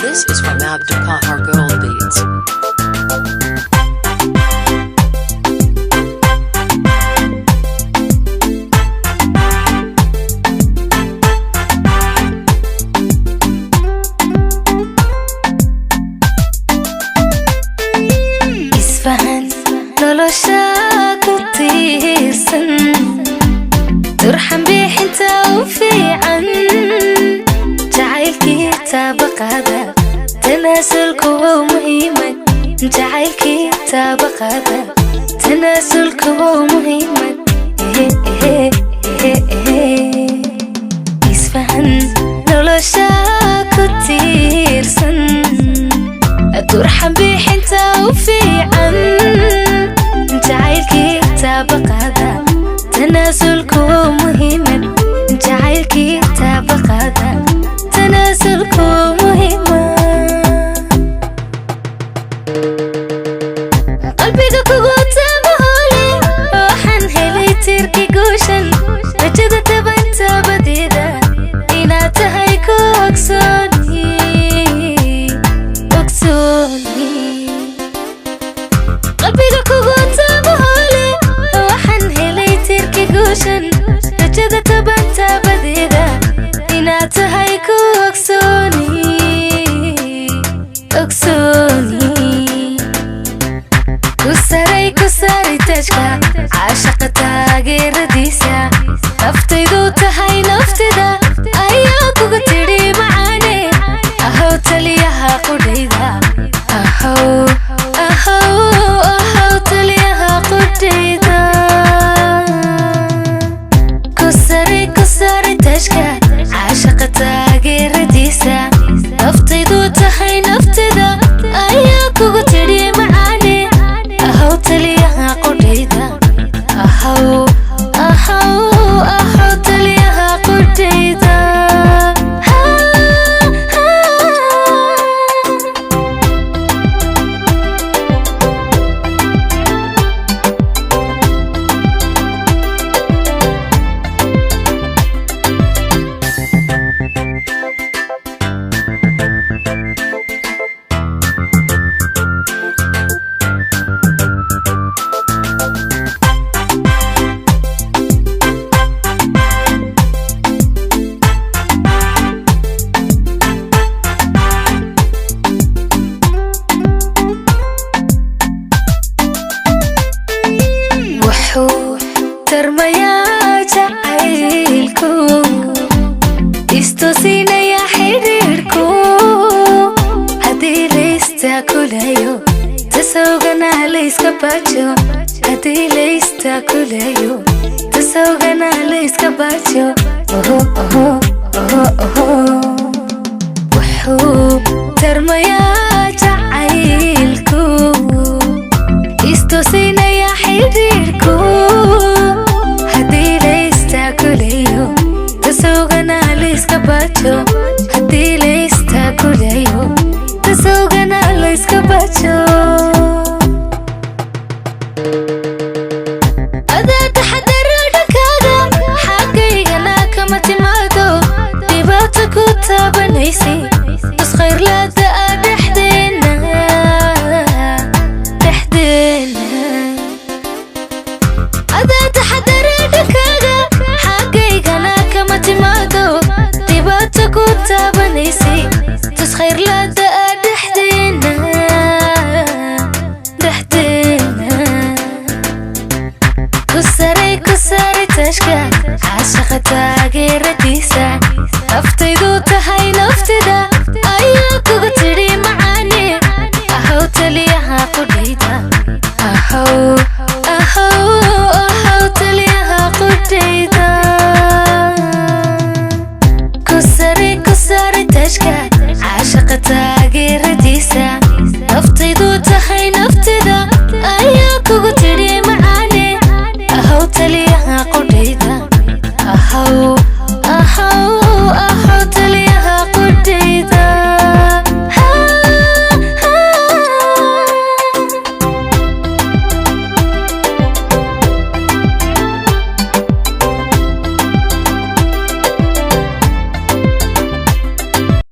This is from Abdulqahar Gold Beats. isfahan nolosha ku tiirsan turxan bixinta u fiican jacaylkii taabaqada tanaasulku waa muhiimad jacaylkii taabaqada tanaasulku waa muhiimad isfahan nolosha ku tiirsan turxan bixinta u fiican jacaylkii taabaqada tanaasulku waa muhiimad jacaylkii taabaqada tanaasulku waa muhiimad qalbiga kugu taabahole waxaan helay tirki guushan rajada tabanta badeeda inaad tahay ku ogsooni qalbiga kugu taabahole waxaan helay tirki guushan rajada tabanta badeeda inaad tahay ku ogsooni ku saari tajka caashaqa taageeradiisa naftaydu tahay naftida ayaa kuga tidhi macaane ahow taliyaha qudhayda ahow taliyaha qudhayda ku saari tajka caashaqa taageeradiisa naftaydu tahay naftida ayaa kuga tidhi macaane ahow taliyaha qudhayda ahow taliyaha qudhayda tarmayaa jacaylku istusinaya xidhiidhku haddii laystakulayo tasawgana layska baajo haddii laystakulayo tasawgana layska baajo wuxuu tarmayaa jacaylku istusinaya xidhiidhku haddii laystakulayo tasawgana layska baajo haddii laystakulayo tasawgana layska baajo adaa taxadaro dhankaaga xagaygana kama timaado dhibaato ku taabanaysi isqayrlaada ah dhexdeena adaa taxadaro dhankaaga xagaygana kama timaado dhibaato ku taabanaysi tusqayrlaada ah dhexdeena ku saari tashka caashaqa taageeradiisa naftaydu tahay naftida ayaa kuga tidhi macaane ahow taliyaha qudhayda ahow taliyaha qudhayda